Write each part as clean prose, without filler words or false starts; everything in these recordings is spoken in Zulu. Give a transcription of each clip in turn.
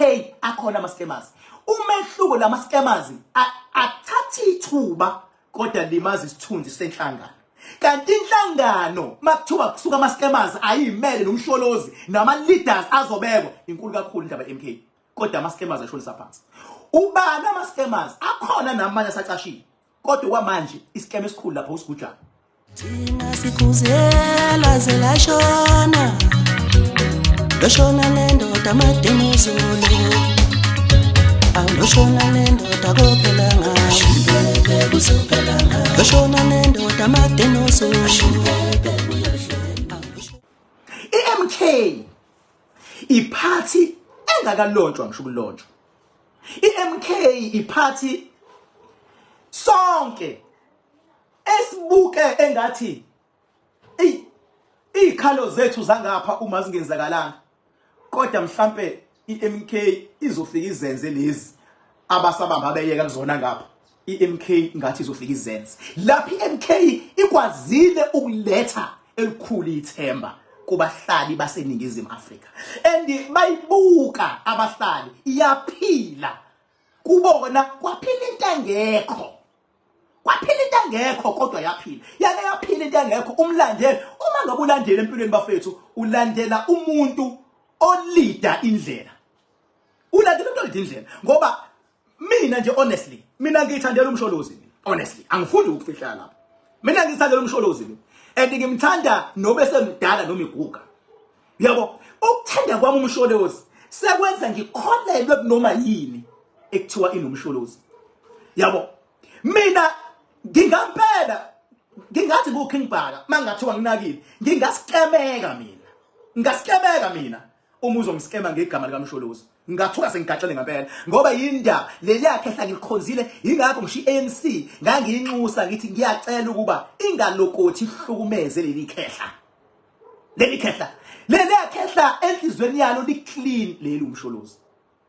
MK akhona ama-scammers. Umehluko lama-scammers athatha ithuba kodwa limaza isithunzi senhlangano. Kanti inhlangano makuthiwa kusuka ama-scammers ayimele nomsholozi nama-leaders azobekwa inkulu kakhulu indaba MK. Kodwa ama-scammers ashonisa phansi. Ubani ama-scammers akhona namanye asacashile. Kodwa kwamanje isikeme esikhulu lapho usigujana. Thina sikhuzela zelashona. Loshona nendoda madenizulu. Loshona nendoda kophela ngayo. Loshona nendoda madenizulu. I-MK iphathi engakalonjwa ngisho ukulonjwa. I-MK iphathi sonke esibuke engathi ikhalo zethu zangapha uma zingenzakalanga. Kodwa mhlambe iMK izofika izenze lezi abasabamba abeyeka kuzona ngapha. iMK ngathi izofika izenze. Lapha iMK ikwazile ukuletha elikhulu ithemba kubahlali baseningizimu Afrika. And bayibuka abahlali iyaphila. Kubona kwaphila into engekho. Kwaphila into engekho kodwa yaphila. Yake yaphila into engekho umlandela. Uma ngabe ulandela empilweni bafethu ulandela umuntu olida indlela. Ulandela umuntu olida indlela ngoba mina nje honestly mina ngithandela umsholozi honestly angifuni ukufihla lapha. Mina ngithandela umsholozi and ngimthanda nobe semdala noma iguga. Yabo ukuthanda kwami umsholozi sekwenza ngikholelwe kunoma yini ekuthiwa inomsholozi. Yabo mina ngingampela ngingathi kuKing Bhaka mangathiwa nginakile ngingaskemeka mina. Ngaskemeka mina uma uzomskema ngegama lika Msholozi. Ngathuka sengigaxele ngempela ngoba yindaba leli yakhe ehla ngikhonzile ingakho ngishi ANC ngangiyinxusa ngithi ngiyacela ukuba ingalokothi ihlukumeze leli khehla. Leli khehla enhlizweni yalo liclean leli umsholozi.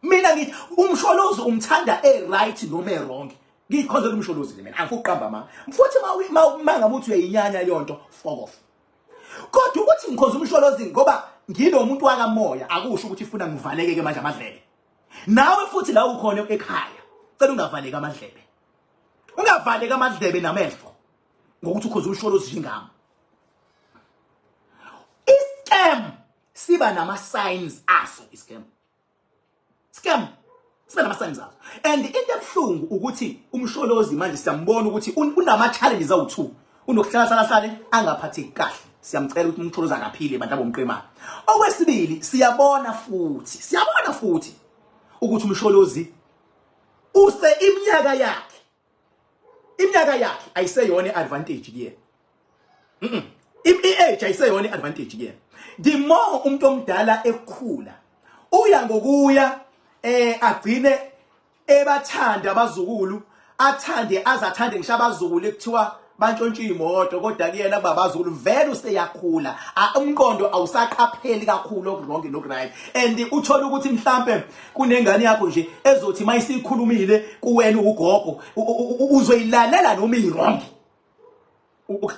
Mina ngithi umsholozi umthanda right noma wrong. Ngikhonzela umsholozi mina angifuqamba ma. Mfuthi manga umuntu uyayinyanya yonto fuck off. Kodwa ukuthi ngikhonza umsholozi ngoba ngilomuntu wakamoya akusho ukuthi ufuna ngivaleke manje amadlebe. Nawe futhi la ukhona ekhaya cela ungavaleke amadlebe. Ungavaleke amadlebe namehlo ngokuthi ukhonza umsholozi njengami. Scam siba nama signs aso scam. Siba nama signs aso. And into ebhlungu ukuthi umsholozi manje siyambona ukuthi unama challenges awu2. Unokuhlala angaphatheki kahle. Siyamcela ukuthi umsholozi akaphile abantu abomqemana. Okwesibili siyabona futhi ukuthi umsholozi use iminyaka yakhe ayiseyona advantage kuye. I-age ayiseyona advantage kuye. The more umuntu omdala ekhula uya ngokuya agcine ebathanda abazukulu azathande ngisho abazukulu ekuthiwa bantshontshe imoto kodwa kuyena babazulu vele useyakhula umqondo awusaqapheli kakhulu okuronke nokuright and uthola ukuthi mhlambe kunengane yakho nje ezothi mayisikhulumile kuwena ugogo uzoyilalela noma ironke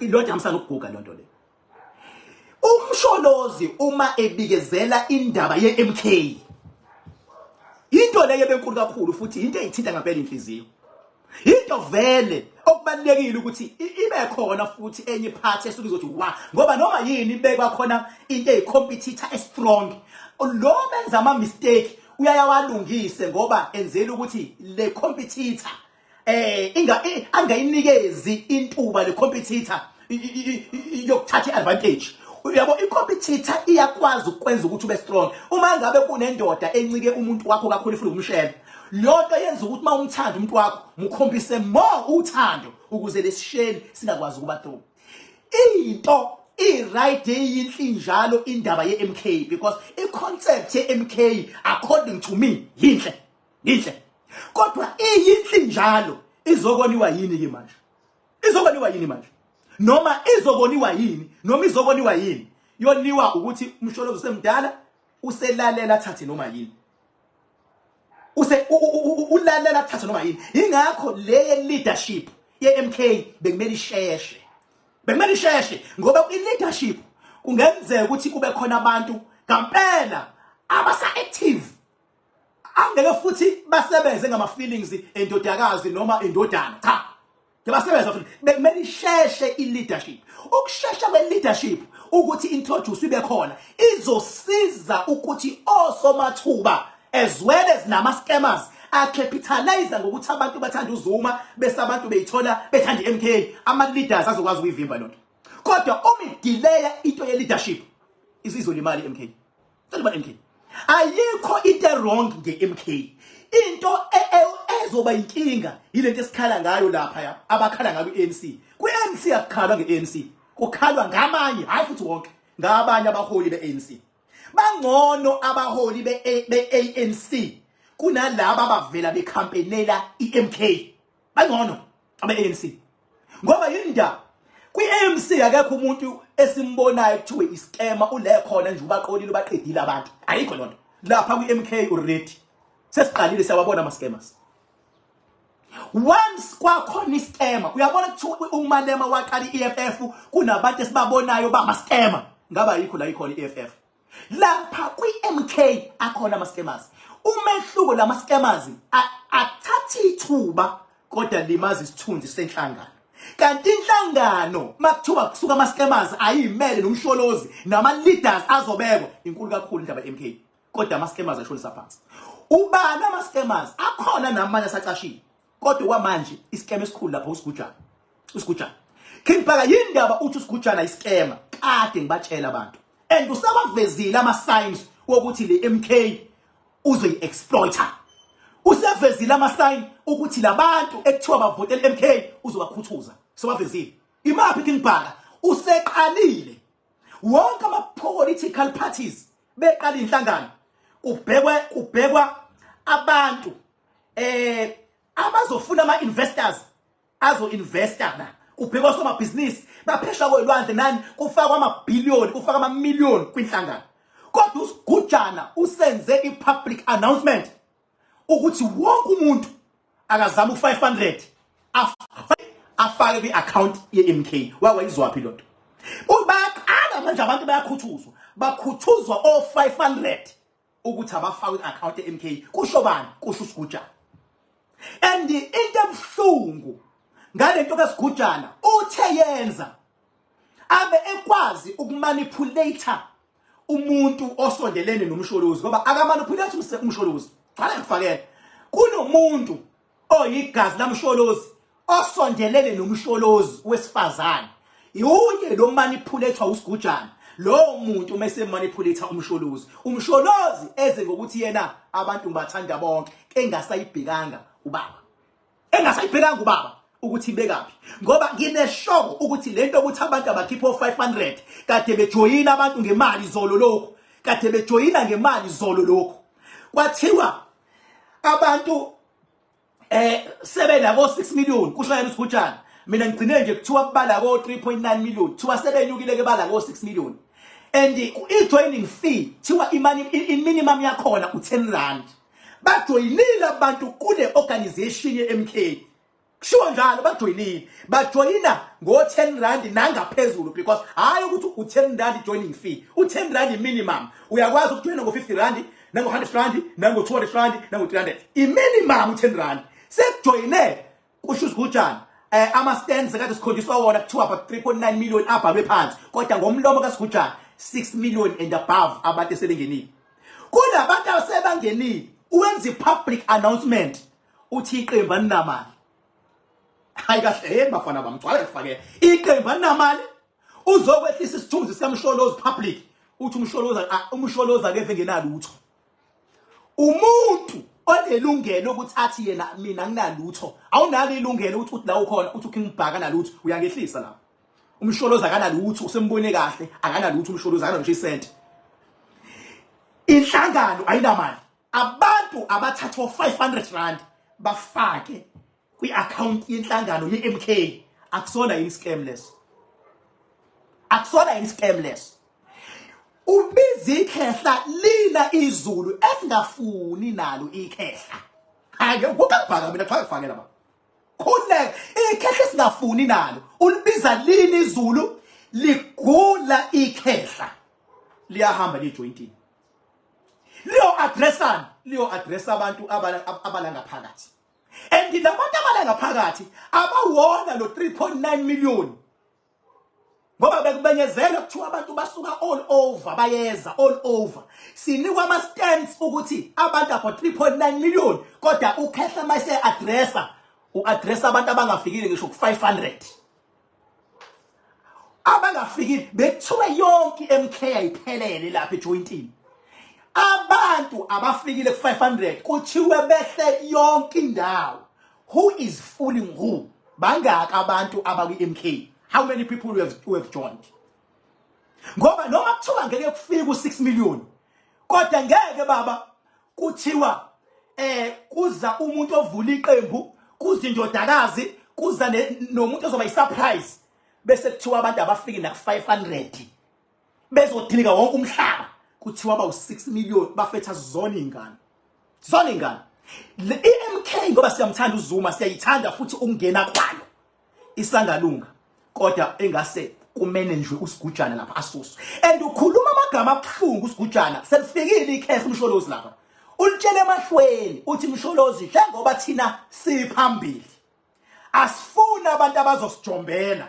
lokho hamsana ukuguga lonto le. Umsholozi uma ebikezela indaba yeMK into leyo benkulu kakhulu futhi into eyithinta ngempela inhliziyo. Into vele okubalekile ukuthi ibe khona futhi enye part esuke izothi wa ngoba noma yini ibekwa khona into eyicompetitor estrong lo benza ama mistake uyayawalungise ngoba enzela ukuthi le competitor angayinikezi intuba le competitor yokuthatha advantage. Uyabo icompetitor iyakwazi ukwenza ukuthi ube strong uma ngabe kunendoda encike umuntu wakho kakhulu futhi umshela. Lokho yenza ukuthi mawumthanda umuntu wakho mukhombise more uthando ukuze lesisheni singakwazi ukuba through. Into right yinhlinjalo indaba yeMK because iconcept yeMK according to me yinhle. Kodwa iyinhlinjalo izokoniwa yini ke manje? Izokoniwa yini manje? Noma izokoniwa yini? Yoniwa ukuthi umsholozi usemdala uselalela thathe noma yini. Ulalela thatha noma yini. Ingakho le leadership yeMK bekumele isheshe ngoba i-leadership kungenzeka ukuthi kube khona abantu ngempela abasa active angeke futhi basebenze ngama feelings endodakazi noma endodana cha basebenza futhi bekumele isheshe i-leadership. Ukushesha kwe-leadership ukuthi introduce ibe khona izosiza ukuthi osomathuba as well as nama-scammers acapitalize ngokuthi abantu bathanda uzuma bese abantu beyithola bethanda i-MK, ama-leaders azokwazi ukuyivimba lonto. Kodwa uma idelaya into ye-leadership izolimala i-MK. Izolimala i-MK. Ayikho into wrong nge-MK. Into ezoba inkinga yilento esikhala ngayo lapha abakhala ngayo i-ANC. Kwi-ANC akukhalwa nge-ANC, kukhalwa ngamanye, hayi futhi wonke, ngabanye abaholi be-ANC. Bangcono abaholi be-ANC kunalabo abavela bekhampenela i-MK. Bangcono abe-ANC. Ngoba yindaba kwi-ANC akekho umuntu esimbonayo kuthiwe iskema ule khona nje ubaqolile baqedile abantu. Ayikho lonto. Lapha kwi-MK already sesiqalile siyababona ama-scammers. Once kwakhona iskema uyabona kuthiwa umalema waqala i-EFF kunabantu esibabonayo bama-scammer. Ngaba yikho la ikhona i-EFF. Lapha kwi-MK akhona ama-scammers. Umehluko lama-scammers athatha ithuba kodwa limaza isithunzi senhlangano. Kanti inhlangano makuthiwa kusuka ama-scammers ayimele nomsholozi nama-leaders azobekwa inkulu kakhulu indaba ye-MK. Kodwa ama-scammers ashonisa phansi. Ubani ama-scammers akhona namanye asacashile. Kodwa kwamanje iskema esikhulu lapha usigujana. King Bhaka yindaba uthi usigujana iskema kade ngibatshela abantu. And usabavezile ama-signs wokuthi le MK uzoyi-exploiter. Usevezile ama-sign ukuthi labantu ekuthiwa bavotela MK uzobakhuthuza. Sobavezile. Imaphi King Bhaka? Useqalile. Wonke ama-political parties beqala inhlangano. Kubhekwa abantu abazofuna ama-investors azo-investa na. Kubhekwa somabhizinisi baphesha kwelwandle nani kufakwa amabhiliyoni kufakwa amamiliyoni kwinhlangano. Kodwa usigujana usenze i-public announcement ukuthi wonke umuntu akazama u-500 afake kwi-account ye-MK. Wawayizwaphi lonto? Bayaqala manje abantu bayakhuthuzwa. Bakhuthuzwa o-500 ukuthi abafake i-account ye-MK. Kusho bani? Kusho usigujana. And into ebuhlungu ngalento kasigujana uthe yenza abe ekwazi ukumanipulate umuntu osondelene nomsholozi ngoba akamanipulate umsholozi. Qala ngifakela kunomuntu oyigazi lamsholozi osondelene nomsholozi wesifazane. Yunye lo manipulator usigujana. Lo muntu mase manipulator umsholozi eze ngokuthi yena abantu ngibathanda bonke engasayibhekanga ubaba ukuthi ibekaphi ngoba ngineshoko ukuthi lento ukuthi abantu abakhipha 500 kade bejoyina abantu ngemali zolo lokho kwathiwa abantu sebena ko 6 million kusho yena usigujana. Mina ngigcine nje kuthiwa kubala ko 3.9 million kuthiwa sebenyukile ke bala ko 6 million and i-joining fee kuthiwa minimum yakhona u10 rand. Bajoyinile abantu kule organization ye-MK. Kusho njalo bajoyina ngo-10 rand nangaphezulu because hayi ukuthi u10 rand joining fee. U10 rand minimum. Uyakwazi ukujoyina ngo50 rand, nango100 rand, nango200 rand, nango300. I-minimum u10 rand. Sekujoyine kusho usigujana. Ama-stands kade sikhondiswa wona kuthiwa 3.9 million abhalwe phansi. Kodwa ngomlomo kasigujana 6 million and above abantu esebengenile. Kunabantu asebangenile uwenza i-public announcement uthi iqembu aninamali. Hayi kahle bafana bamgcwala ngifakela. Iqembu aninamali uzokwehlisa isithunzi sikamsholozi public. Uthi umsholozi akeve ngenalutho. Umuntu onelungelo ukuthi athi yena mina nginalutho. Awunalo ilungelo ukuthi la ukhona uthi King Bhaka nalutho uyangehlisa lapha. Umsholozi akanalutho usembone kahle akanalutho umsholozi akana ngisho isent. Inhlangano ayinamali. Abantu abathatha 500 rand bafake kwi-account yenhlangano ye-MK akusona yini scamless. Ubizi ikhehla lina izulu esingafuni nalo ikhehla. Hayi ukubhaka mina xa ngifakela ba. Khona ikhehla singafuni nalo. Ulibiza lini izulu ligula ikhehla. Liyahamba lijointini. Leo addressana liyo address abantu abalanga phakathi. And labantu abalanga phakathi abawona lo 3.9 million. Ngoba bekubenyezela kuthiwa abantu basuka all over bayeza all over. Sinikwa ama stands ukuthi abantu abo 3.9 million kodwa uKhehlelezi mayise addressa abantu abangafikile ngisho ku 500. Abangafikile bethuwe yonke iMK ayiphelele lapha ejointini. Abantu abafikile ku 500 kuthiwe behle yonke indawo. Who is fooling who? Bangaka abantu abakwi MK? How many people who have joined? Ngoba noma kuthiwa ngeke kufike ku6 million. Kodwa ngeke baba kuthiwa kuza umuntu ovula iqembu, kuza indodakazi, kuza nomuntu ozoba isurprise. Bese kuthiwa abantu abafike na 500. Bezodilika wonke umhlaba. Kuthiwa ba u6 million bafetha zona ingane. Zona ingane. Le MK ngoba siyamthanda uZuma, siyayithanda futhi ukungena kwayo. Isangalunga. Kodwa engase kumanage uSigujana lapha asusu. And ukhuluma amagama abuhlungu uSigujana. Selifikile iKhehlelezi uMsholozi lapha. Ulitshele emashweni uthi Msholozi njengoba thina siphambili. Asifuna abantu abazosijombela.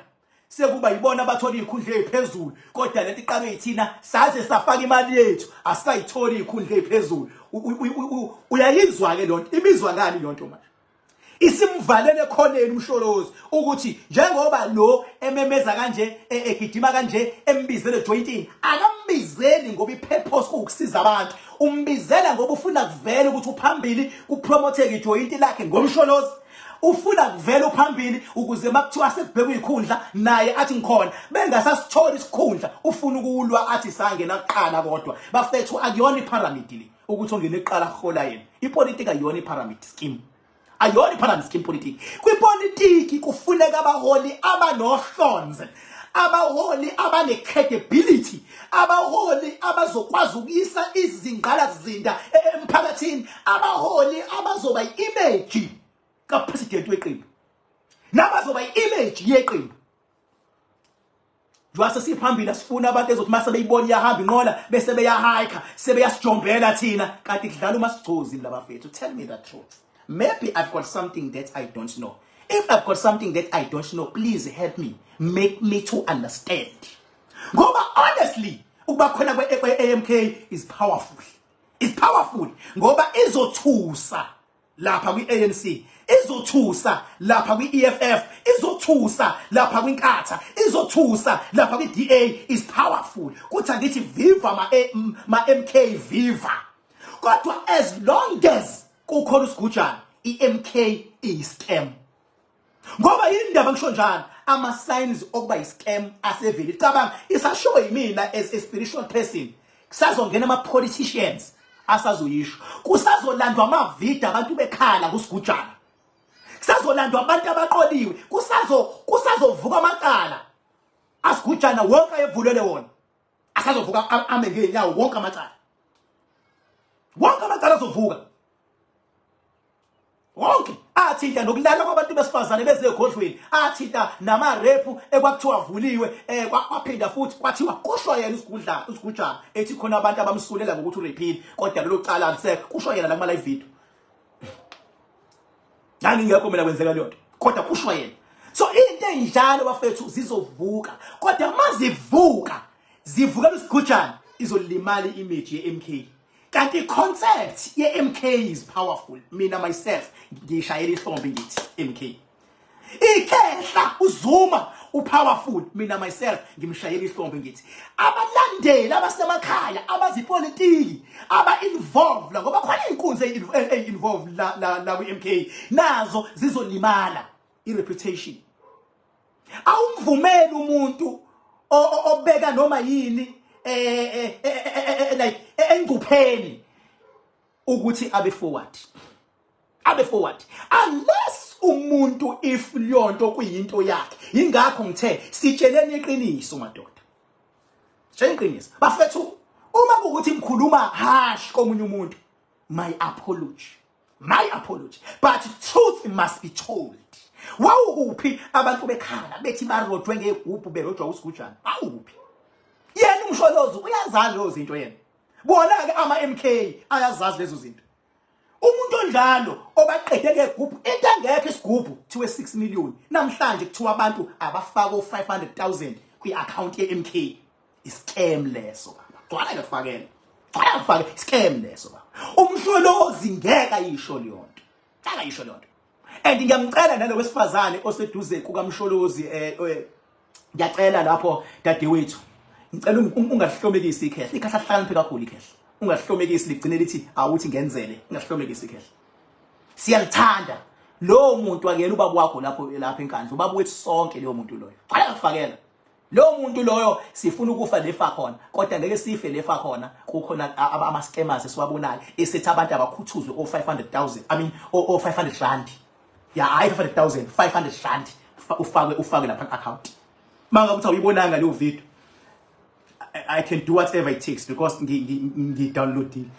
Sekuba yibona abathola izikhundla eziphezulu kodwa lento iqhabe yithina saze safaka imali yethu asayithola izikhundla eziphezulu. Uyayizwa ke lonto imizwa ngani lonto manje? Isimvalele ekhoneni uMsholozi ukuthi njengoba lo ememeza kanje egidima kanje embizele jointini akambizeli ngoba ipurpose ukusiza abantu, umbizela ngoba ufuna kuvela ukuthi uphambili kupromoteke ijointi lakhe ngomSholozi. Ufuna kuvela uphambili ukuze makuthiwa sekubhekwe izikhundla naye athi ngikhona bengasasithola isikhundla ufuna ukulwa athi sangena kuqala kodwa bafethu akuyona ipyramid le ukuthi ongene eqala hola yena. Ipolitiki ayiyona ipyramid scheme. Ayona ipyramid scheme politiki. Kwipolitiki kufuneka abaholi abanohlonze, abaholi abane credibility, abaholi abazokwazi ukuyisa izingqalasizinda emphakathini, abaholi abazoba image ka-president weqembu nabazoba i-image yeqembu. Njengoba sesiphambili asifuna abantu ezothi mase beyibona iyahamba inqola bese beyahayikha sebeyasijombela thina kanti kudlala uMasigcozi labafethu. Tell me the truth. Maybe I've got something that I don't know. If I've got something that I don't know, please help me, make me to understand. Ngoba honestly ukuba khona kwe-AMK is powerful. It's powerful ngoba izothusa lapha kwi-ANC, izothusa lapha kwi-EFF, izothusa lapha kwinkatha, izothusa lapha kwi-DA. Is powerful. Kuthi angithi viva ma MK viva. Kodwa as long as kukhona uSigujana, i-MK is-scam. Ngoba yindaba ngisho njalo ama signs okuba i-scam aseveli. Cabanga isashow yimina as a spiritual person. Kusazongena ama politicians asazoyisho. Kusazolandwa amavideo abantu bekhala kuSigujana. Kusazolandwa abantu abaqoliwe. Kusazovuka amacala. ASigujana wonke ayevulele wona. Asazovuka ame ngenyawo wonke amacala. Wonke amacala azovuka. Wonke athinta nokulala kwabantu besifazane bezegondlweni, athinta nama rap ekwakuthiwa avuliwe, kwaphinda futhi kwathiwa kusho yena uSigujana ethi khona abantu abamsulela ngokuthi urepile kodwa lelo cala alisekho. Kusho yena la kuma live video. Nani ngekho mina kwenzeka lonto kodwa kusho yena. So into enjalo bafethu zizovuka kodwa mazivuka zivuka uSigujana izolimala image yeMK. Kanti concept ye-MK is powerful. Mina myself ngishayela ihlombe ngithi MK. IKhehlelezi uZuma upowerful. Mina myself ngimshayela ihlombe ngithi abalandeli abasemakhaya abazipolitiki aba-involved la ngoba khona inkunzi involved la kwi-MK nazo zizolimala i-reputation. Awumvumeli umuntu obeka noma yini like engupheni ukuthi abe forward unless umuntu if liyonto kuyinto yakhe. Ingakho ngithe sitsheleni iqiniso madoda, sitsheleni iqiniso bafethu. Uma ukuthi ngikhuluma harsh komunye umuntu, my apology, but truth must be told. Wawuphi abantu bekhala bethi barodwe ngegubhu berodwa uSigujana? Wawuphi? Yena uMsholozi uyazazi lezo zinto yena. Bona ke ama MK ayazazi lezo zinto. umdlalo obaqede ke group into engekho isigubhu kuthiwe 6 million namhlanje kuthiwa abantu abafaka u500,000 kwi-account ye-MK iscam leso baba gcwala ngefakela gcwala ngefakela scam leso baba umhlolozi ngeke ayisho leyo nto akayisho leyo nto and ngiyamcela nalo wesifazane oseduze kukamsholozi ngiyacela lapho dadewethu ngicela ungahlomekisi ikhehle ikhehle hlaniphe kakhulu ikhehle ungahlomekisi ligcine lithi awuthi ngenzele ungahlomekisi ikhehle siyalithanda lo muntu akuyena ubaba wakho lapho enkandla ubaba wethu sonke leyo muntu loyo qala ngifakela lo muntu loyo sifuna ukufa lefa khona kodwa ngeke sife lefa khona kukhona ama scammers esiwabonayo esethi abantu abakhuthuzwe o500,000 I mean o 500 rand ya hayi 500,000 500 rand ufake lapha account manga ukuthi awuyibonanga leyo video I can do whatever it takes because ngi downloadile